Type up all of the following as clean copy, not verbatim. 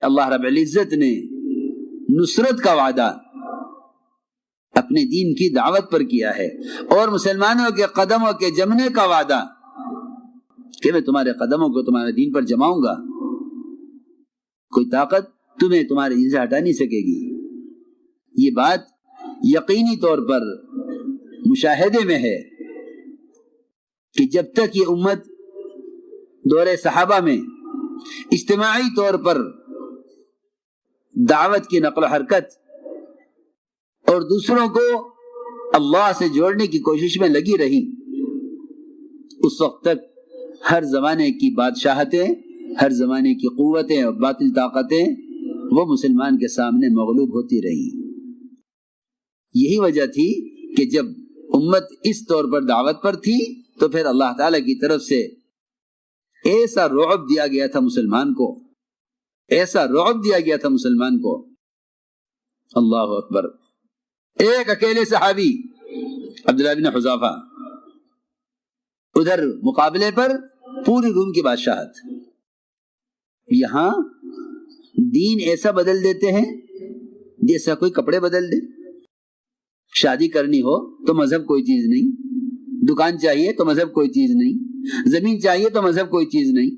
اللہ رب العزت نے نصرت کا وعدہ اپنے دین کی دعوت پر کیا ہے، اور مسلمانوں کے قدموں کے جمنے کا وعدہ کہ میں تمہارے قدموں کو تمہارے دین پر جماؤں گا، کوئی طاقت تمہیں تمہارے دین سے ہٹا نہیں سکے گی۔ یہ بات یقینی طور پر مشاہدے میں ہے کہ جب تک یہ امت دور صحابہ میں اجتماعی طور پر دعوت کی نقل و حرکت اور دوسروں کو اللہ سے جوڑنے کی کوشش میں لگی رہی، اس وقت تک ہر زمانے کی بادشاہتیں، ہر زمانے کی قوتیں اور باطل طاقتیں وہ مسلمان کے سامنے مغلوب ہوتی رہی۔ یہی وجہ تھی کہ جب امت اس طور پر دعوت پر تھی تو پھر اللہ تعالی کی طرف سے ایسا رعب دیا گیا تھا مسلمان کو، ایسا رعب دیا گیا تھا مسلمان کو، اللہ اکبر۔ ایک اکیلے صحابی عبداللہ بن حذافہ، ادھر مقابلے پر پوری روم کی بادشاہت، یہاں دین ایسا بدل دیتے ہیں جیسا کوئی کپڑے بدل دے۔ شادی کرنی ہو تو مذہب کوئی چیز نہیں، دکان چاہیے تو مذہب کوئی چیز نہیں، زمین چاہیے تو مذہب کوئی چیز نہیں،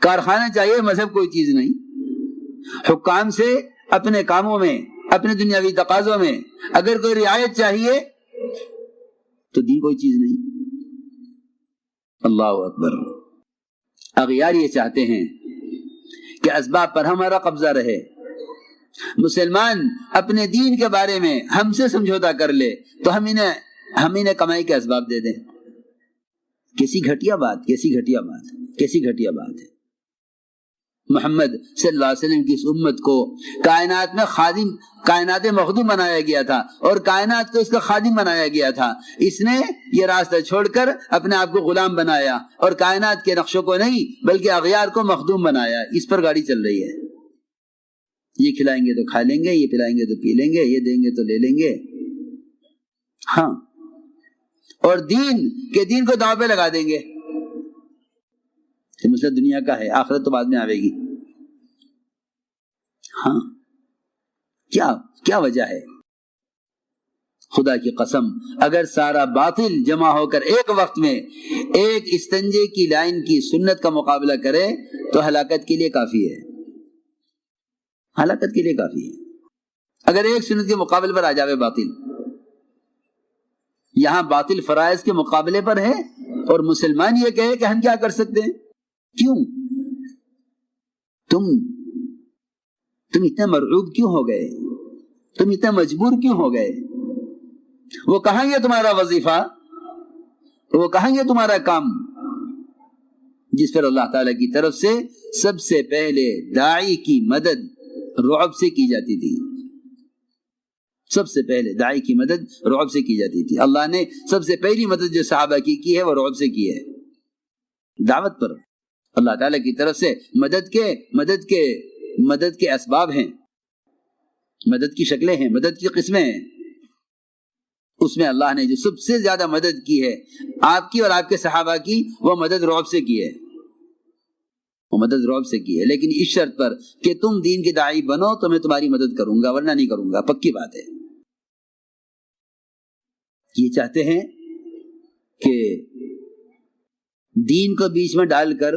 کارخانہ چاہیے مذہب کوئی چیز نہیں، حکام سے اپنے کاموں میں، اپنے دنیاوی تقاضوں میں اگر کوئی رعایت چاہیے تو دین کوئی چیز نہیں۔ اللہ اکبر۔ اغیار یہ چاہتے ہیں کہ اسباب پر ہمارا قبضہ رہے، مسلمان اپنے دین کے بارے میں ہم سے سمجھوتا کر لے تو ہم انہیں کمائی کے اسباب دے دیں۔ کیسی گھٹیا بات، کیسی گھٹیا بات، کیسی گھٹیا بات ہے۔ محمد صلی اللہ علیہ وسلم کی اس امت کو کائنات میں خادم، کائنات مخدوم بنایا گیا تھا اور کائنات کو اس کا خادم بنایا گیا تھا۔ اس نے یہ راستہ چھوڑ کر اپنے آپ کو غلام بنایا اور کائنات کے نقشوں کو نہیں بلکہ اغیار کو مخدوم بنایا۔ اس پر گاڑی چل رہی ہے، یہ کھلائیں گے تو کھا لیں گے، یہ پلائیں گے تو پی لیں گے، یہ دیں گے تو لے لیں گے، ہاں، اور دین کو داؤ پہ لگا دیں گے۔ یہ مسئلہ دنیا کا ہے، آخرت تو بعد میں آئے گی۔ ہاں، کیا وجہ ہے؟ خدا کی قسم، اگر سارا باطل جمع ہو کر ایک وقت میں ایک استنجے کی لائن کی سنت کا مقابلہ کرے تو ہلاکت کے لیے کافی ہے، ہلاکت کے لیے کافی ہے۔ اگر ایک سنت کے مقابلے پر آ جاوے باطل، یہاں باطل فرائض کے مقابلے پر ہے اور مسلمان یہ کہے کہ ہم کیا کر سکتے ہیں؟ کیوں؟ تم اتنے مرعوب کیوں ہو گئے؟ تم اتنے مجبور کیوں ہو گئے؟ وہ کہیں گے تمہارا وظیفہ، وہ کہیں گے تمہارا کام جس پر اللہ تعالی کی طرف سے سب سے پہلے داعی کی مدد رعب سے کی جاتی تھی۔ سب سے پہلے داعی کی مدد رعب سے کی جاتی تھی۔ اللہ نے سب سے پہلی مدد جو صحابہ کی ہے وہ رعب سے کی ہے۔ دعوت پر اللہ تعالی کی طرف سے مدد کے اسباب ہیں، مدد کی شکلیں ہیں، مدد کی قسمیں ہیں۔ اس میں اللہ نے جو سب سے زیادہ مدد کی ہے آپ کی اور آپ کے صحابہ کی، وہ مدد رعب سے کی ہے، وہ مدد رعب سے کی ہے، لیکن اس شرط پر کہ تم دین کے داعی بنو تو میں تمہاری مدد کروں گا، ورنہ نہیں کروں گا، پکی بات ہے۔ یہ چاہتے ہیں کہ دین کو بیچ میں ڈال کر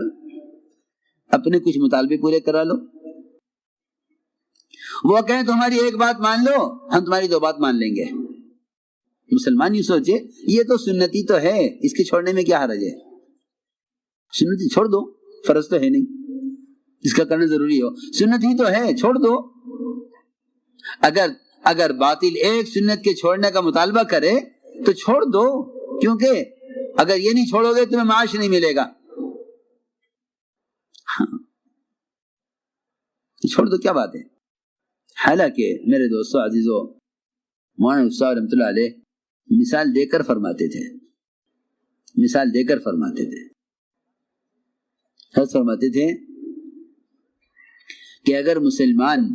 اپنے کچھ مطالبے پورے کرا لو۔ وہ کہیں تمہاری ایک بات مان لو، ہم تمہاری دو بات مان لیں گے۔ مسلمان یہ سوچے یہ تو سنتی تو ہے، اس کے چھوڑنے میں کیا حرج ہے؟ سنتی چھوڑ دو، فرض تو ہے نہیں اس کا کرنا ضروری ہو، سنت ہی تو ہے، چھوڑ دو۔ اگر باطل ایک سنت کے چھوڑنے کا مطالبہ کرے تو چھوڑ دو، کیونکہ اگر یہ نہیں چھوڑو گے تمہیں معاش نہیں ملے گا۔ ہاں، چھوڑ دو، کیا بات ہے؟ حالانکہ میرے دوستو عزیزو، مولانا استاد رحمۃ اللہ علیہ مثال دے کر فرماتے تھے، مثال دے کر فرماتے تھے، فرماتے تھے کہ اگر مسلمان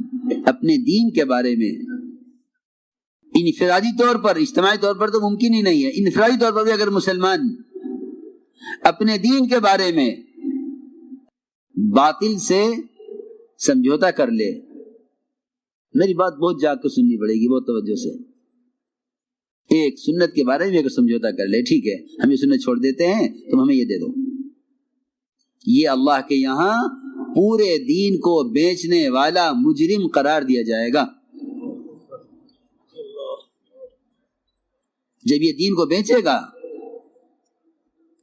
اپنے دین کے بارے میں انفرادی طور پر، اجتماعی طور پر تو ممکن ہی نہیں ہے، انفرادی طور پر بھی اگر مسلمان اپنے دین کے بارے میں باطل سے سمجھوتا کر لے. میری بات بہت جا کے سننی پڑے گی، بہت توجہ سے. ایک سنت کے بارے میں اگر سمجھوتا کر لے، ٹھیک ہے ہم یہ سنت چھوڑ دیتے ہیں، تم ہمیں یہ دے دو. یہ اللہ کے یہاں پورے دین کو بیچنے والا مجرم قرار دیا جائے گا. جب یہ دین کو بیچے گا،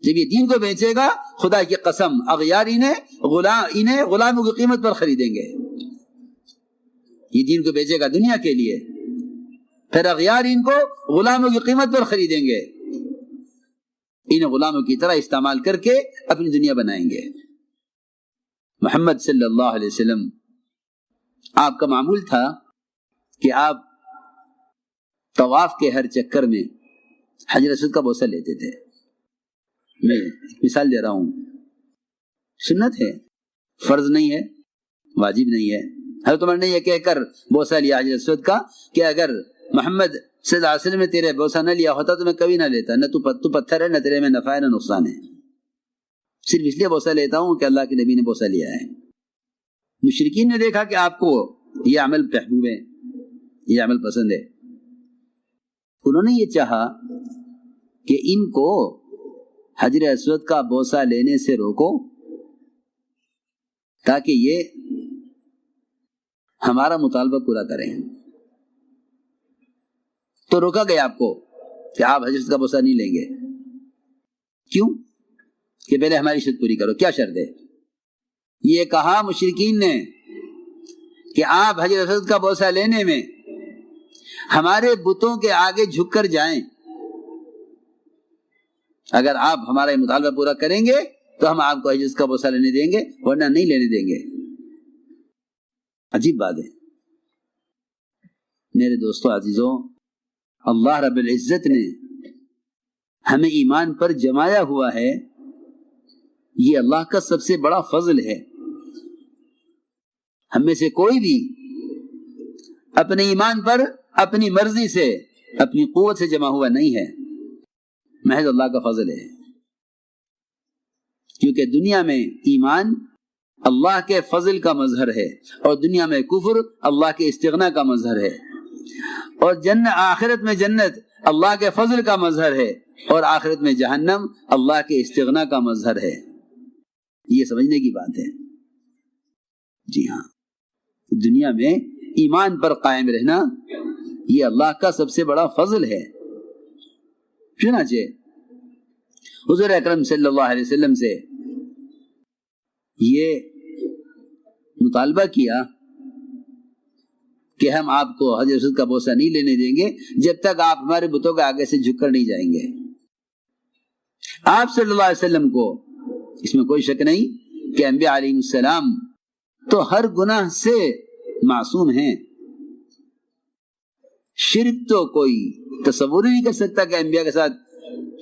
جب یہ دین کو بیچے گا، خدا کی قسم اغیار انہیں غلاموں کی قیمت پر خریدیں گے. یہ دین کو بیچے گا دنیا کے لیے، پھر اغیار ان کو غلاموں کی قیمت پر خریدیں گے، انہیں غلاموں کی طرح استعمال کر کے اپنی دنیا بنائیں گے. محمد صلی اللہ علیہ وسلم آپ کا معمول تھا کہ آپ طواف کے ہر چکر میں حجر اسود کا بوسہ لیتے تھے. میں مثال دے رہا ہوں، سنت ہے، فرض نہیں ہے، واجب نہیں ہے. حضرت عمر نے یہ کہہ کر بوسہ لیا حجر اسود کا کہ اگر محمد صلی اللہ علیہ وسلم نے تیرے بوسہ نہ لیا ہوتا تو میں کبھی نہ لیتا. نہ تو پتھر ہے، نہ تیرے میں نفع ہے نہ نقصان ہے، صرف اس لیے بوسہ لیتا ہوں کہ اللہ کے نبی نے بوسہ لیا ہے. مشرکین نے دیکھا کہ آپ کو یہ عمل محبوب ہے، یہ عمل پسند ہے. انہوں نے یہ چاہا کہ ان کو حجر اسود کا بوسہ لینے سے روکو تاکہ یہ ہمارا مطالبہ پورا کریں. تو روکا گیا آپ کو کہ آپ حجر اسود کا بوسہ نہیں لیں گے. کیوں؟ کہ پہلے ہماری شرط پوری کرو. کیا شرط ہے؟ یہ کہا مشرکین نے کہ آپ حجر اسود کا بوسہ لینے میں ہمارے بتوں کے آگے جھک کر جائیں. اگر آپ ہمارا یہ مطالبہ پورا کریں گے تو ہم آپ کو حجر اسود کا بوسہ لینے دیں گے، ورنہ نہیں لینے دیں گے. عجیب بات ہے میرے دوستو عزیزوں. اللہ رب العزت نے ہمیں ایمان پر جمایا ہوا ہے، یہ اللہ کا سب سے بڑا فضل ہے. ہم میں سے کوئی بھی اپنے ایمان پر اپنی مرضی سے، اپنی قوت سے جمع ہوا نہیں ہے، محض اللہ کا فضل ہے. کیونکہ دنیا میں ایمان اللہ کے فضل کا مظہر ہے، اور دنیا میں کفر اللہ کے استغنا کا مظہر ہے، اور آخرت میں جنت اللہ کے فضل کا مظہر ہے، اور آخرت میں جہنم اللہ کے استغنا کا مظہر ہے. یہ سمجھنے کی بات ہے. جی ہاں، دنیا میں ایمان پر قائم رہنا یہ اللہ کا سب سے بڑا فضل ہے. چنانچہ حضور اکرم صلی اللہ علیہ وسلم سے یہ مطالبہ کیا کہ ہم آپ کو حجر اسود کا بوسہ نہیں لینے دیں گے جب تک آپ ہمارے بتوں کے آگے سے جھک کر نہیں جائیں گے. آپ صلی اللہ علیہ وسلم کو اس میں کوئی شک نہیں کہ انبیاء علیہ السلام تو ہر گناہ سے معصوم ہیں. شرک تو کوئی تصور نہیں کر سکتا کہ انبیاء کے ساتھ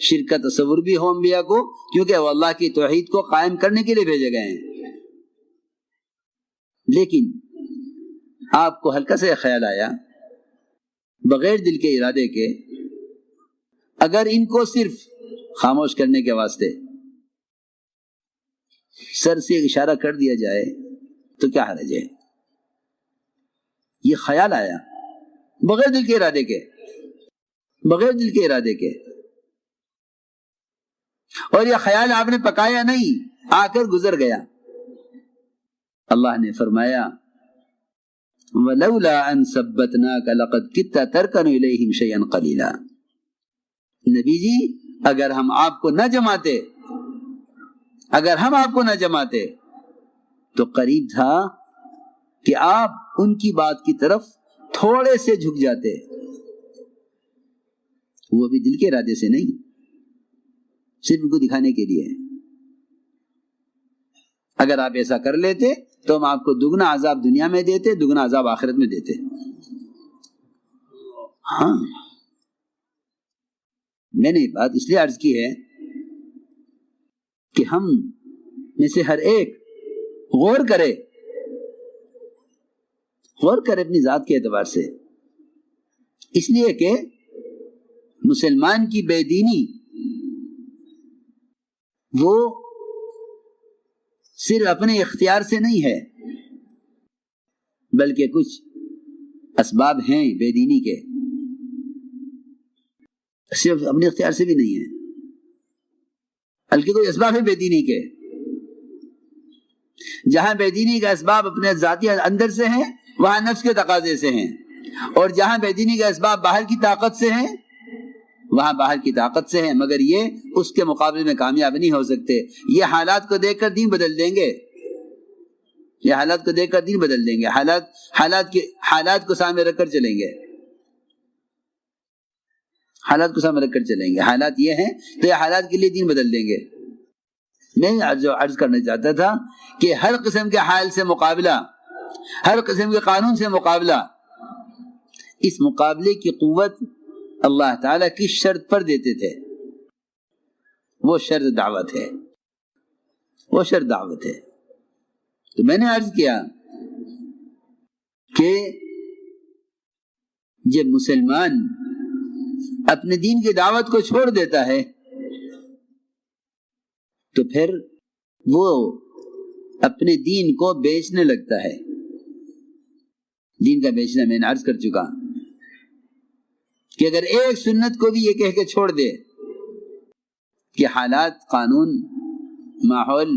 شرک کا تصور بھی ہو انبیاء کو، کیونکہ وہ اللہ کی توحید کو قائم کرنے کے لیے بھیجے گئے ہیں. لیکن آپ کو ہلکا سے خیال آیا بغیر دل کے ارادے کے، اگر ان کو صرف خاموش کرنے کے واسطے سر سے اشارہ کر دیا جائے تو کیا حرج ہے؟ یہ خیال آیا بغیر دل کے ارادے کے، بغیر دل کے ارادے کے. اور یہ خیال آپ نے پکایا نہیں، آ کر گزر گیا. اللہ نے فرمایا وَلَوْلَا أَن ثَبَّتْنَاكَ لَقَدْ كِدتَّ تَرْكَنُ إِلَيْهِمْ شَيْئًا قَلِيلًا. نبی جی اگر ہم آپ کو نہ جماتے، اگر ہم آپ کو نہ جماتے تو قریب تھا کہ آپ ان کی بات کی طرف تھوڑے سے جھک جاتے، وہ بھی دل کے ارادے سے نہیں، صرف ان کو دکھانے کے لیے. اگر آپ ایسا کر لیتے تو ہم آپ کو دگنا عذاب دنیا میں دیتے، دگنا عذاب آخرت میں دیتے. ہاں، میں نے بات اس لیے عرض کی ہے کہ ہم میں سے ہر ایک غور کرے اپنی ذات کے اعتبار سے. اس لیے کہ مسلمان کی بے دینی وہ صرف اپنے اختیار سے نہیں ہے، بلکہ کچھ اسباب ہیں بے دینی کے، صرف اپنے اختیار سے بھی نہیں ہے، بلکہ کوئی اسباب ہے بے دینی کے۔ جہاں بے دینی کا اسباب اپنے ذاتی اندر سے ہیں وہاں نفس کے تقاضے سے ہیں، اور جہاں بے دینی کا اسباب باہر کی طاقت سے ہیں وہاں باہر کی طاقت سے ہیں، مگر یہ اس کے مقابلے میں کامیاب نہیں ہو سکتے۔ یہ حالات کو دیکھ کر دین بدل دیں گے، یہ حالات کو دیکھ کر دین بدل دیں گے، حالات کو سامنے رکھ کر چلیں گے، حالات کو سامنے رکھ کر چلیں گے۔ حالات یہ ہیں تو یہ حالات کے لیے دین بدل دیں گے۔ میں جو عرض کرنا چاہتا تھا کہ ہر قسم کے حال سے مقابلہ، ہر قسم کے قانون سے مقابلہ، اس مقابلے کی قوت اللہ تعالیٰ کی شرط پر دیتے تھے، وہ شرط دعوت ہے، وہ شرط دعوت ہے۔ تو میں نے عرض کیا کہ جب مسلمان اپنے دین کی دعوت کو چھوڑ دیتا ہے تو پھر وہ اپنے دین کو بیچنے لگتا ہے۔ دین کا بیچنا میں نے عرض کر چکا کہ اگر ایک سنت کو بھی یہ کہہ کے چھوڑ دے کہ حالات، قانون، ماحول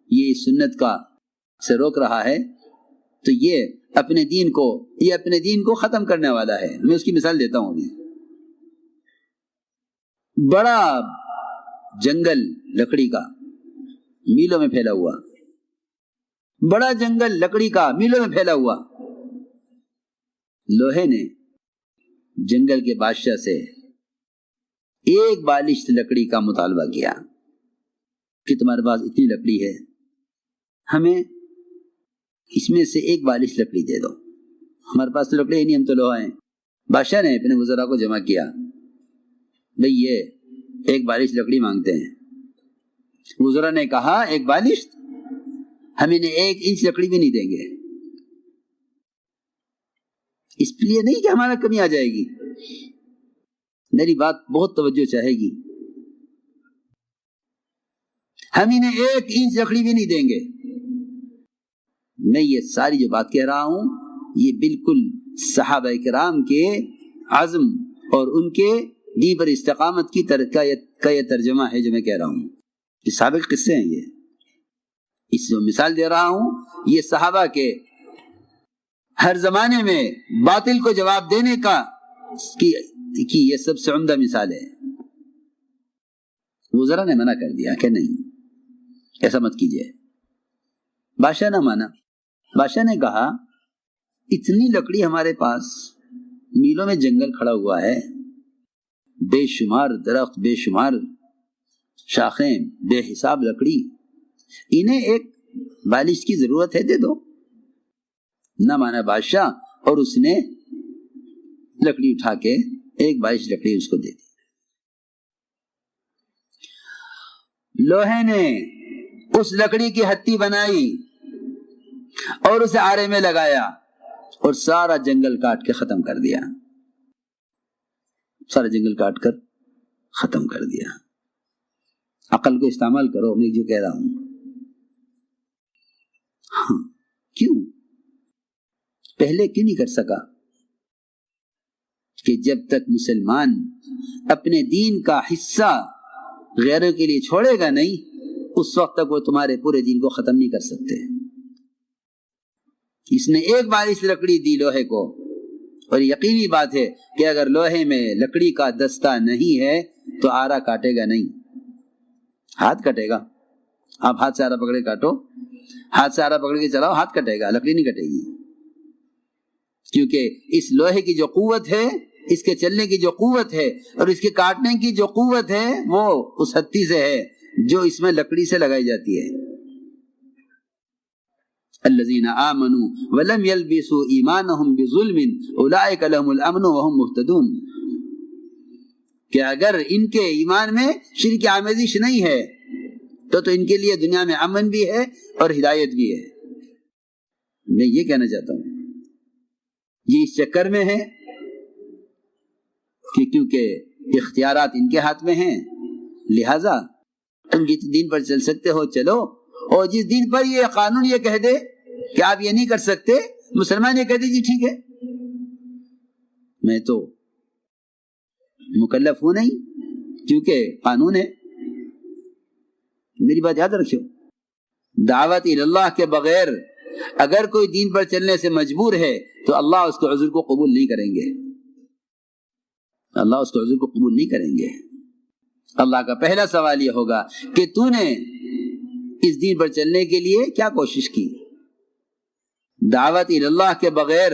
یہ سنت کا سے روک رہا ہے تو یہ اپنے دین کو ختم کرنے والا ہے۔ میں اس کی مثال دیتا ہوں۔ بڑا جنگل لکڑی کا میلوں میں پھیلا ہوا، بڑا جنگل لکڑی کا میلوں میں پھیلا ہوا، لوہے نے جنگل کے بادشاہ سے ایک بالشت لکڑی کا مطالبہ کیا کہ تمہارے پاس اتنی لکڑی ہے، ہمیں اس میں سے ایک بالشت لکڑی دے دو۔ ہمارے پاس تو لکڑی ہی نہیں، ہم تو لوہا ہیں۔ بادشاہ نے اپنے وزراء کو جمع کیا، بھئی یہ ایک بالشت لکڑی مانگتے ہیں۔ وزراء نے کہا ایک بالشت؟ ہم انہیں 1 انچ لکڑی بھی نہیں دیں گے۔ اس لیے نہیں کہ ہمارا کمی آ جائے گی، میری بات بہت توجہ چاہے گی، ہم انہیں 1 انچ لکڑی بھی نہیں دیں گے۔ میں یہ ساری جو بات کہہ رہا ہوں یہ بالکل صحابہ کرام کے عزم اور ان کے دین پر استقامت کی کا یہ ترجمہ ہے جو میں کہہ رہا ہوں۔ یہ سابق قصے ہیں، یہ اس جو مثال دے رہا ہوں یہ صحابہ کے ہر زمانے میں باطل کو جواب دینے کی یہ سب سے عمدہ مثال ہے۔ وزراء نے منع کر دیا کہ نہیں ایسا مت کیجیے۔ بادشاہ نہ مانا۔ بادشاہ نے کہا اتنی لکڑی ہمارے پاس، میلوں میں جنگل کھڑا ہوا ہے، بے شمار درخت، بے شمار شاخیں، بے حساب لکڑی، انہیں ایک بالش کی ضرورت ہے، دے دو۔ نہ مانا بادشاہ، اور اس نے لکڑی اٹھا کے ایک بالش لکڑی اس کو دے دی۔ لوہے نے اس لکڑی کی ہتھی بنائی اور اسے آرے میں لگایا اور سارا جنگل کاٹ کے ختم کر دیا، سارا جنگل کاٹ کر ختم کر دیا۔ عقل کو استعمال کرو، میں جو کہہ رہا ہوں۔ ہاں، کیوں پہلے کیوں نہیں کر سکا؟ کہ جب تک مسلمان اپنے دین کا حصہ غیروں کے لیے چھوڑے گا نہیں، اس وقت تک وہ تمہارے پورے دین کو ختم نہیں کر سکتے۔ اس نے ایک بالش لکڑی دی لوہے کو، اور یقینی بات ہے کہ اگر لوہے میں لکڑی کا دستہ نہیں ہے تو آرا کاٹے گا نہیں، ہاتھ کٹے گا۔ آپ ہاتھ سے آرا پکڑے کاٹو، ہاتھ سے آرا پکڑ کے چلاؤ، ہاتھ کٹے گا، لکڑی نہیں کٹے گی، کیونکہ اس لوہے کی جو قوت ہے، اس کے چلنے کی جو قوت ہے اور اس کے کاٹنے کی جو قوت ہے وہ اس ہتھی سے ہے جو اس میں لکڑی سے لگائی جاتی ہے۔ الذین آمنوا ولم یلبسوا ایمانہم بظلم اولئک لہم الامن وہم مہتدون، کہ اگر ان کے ایمان میں شرک آمیزش نہیں ہے تو ان کے لیے دنیا میں امن بھی ہے اور ہدایت بھی ہے۔ میں یہ کہنا چاہتا ہوں، یہ اس چکر میں ہے کہ کیونکہ اختیارات ان کے ہاتھ میں ہیں، لہذا تم جس دین پر چل سکتے ہو چلو، اور جس دین پر یہ قانون یہ کہہ دے کہ آپ یہ نہیں کر سکتے، مسلمان یہ کہتے جی ٹھیک ہے، میں تو مکلف ہوں نہیں کیونکہ قانون ہے۔ میری بات یاد رکھو، دعوت اللہ کے بغیر اگر کوئی دین پر چلنے سے مجبور ہے تو اللہ اس کے عذر کو قبول نہیں کریں گے، اللہ اس کے عذر کو قبول نہیں کریں گے۔ اللہ کا پہلا سوال یہ ہوگا کہ تو نے اس دین پر چلنے کے لیے کیا کوشش کی؟ دعوت اللہ کے بغیر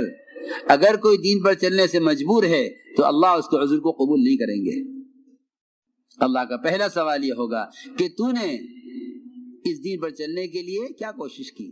اگر کوئی دین پر چلنے سے مجبور ہے تو اللہ اس کے عذر کو قبول نہیں کریں گے۔ اللہ کا پہلا سوال یہ ہوگا کہ تو نے اس دین پر چلنے کے لیے کیا کوشش کی؟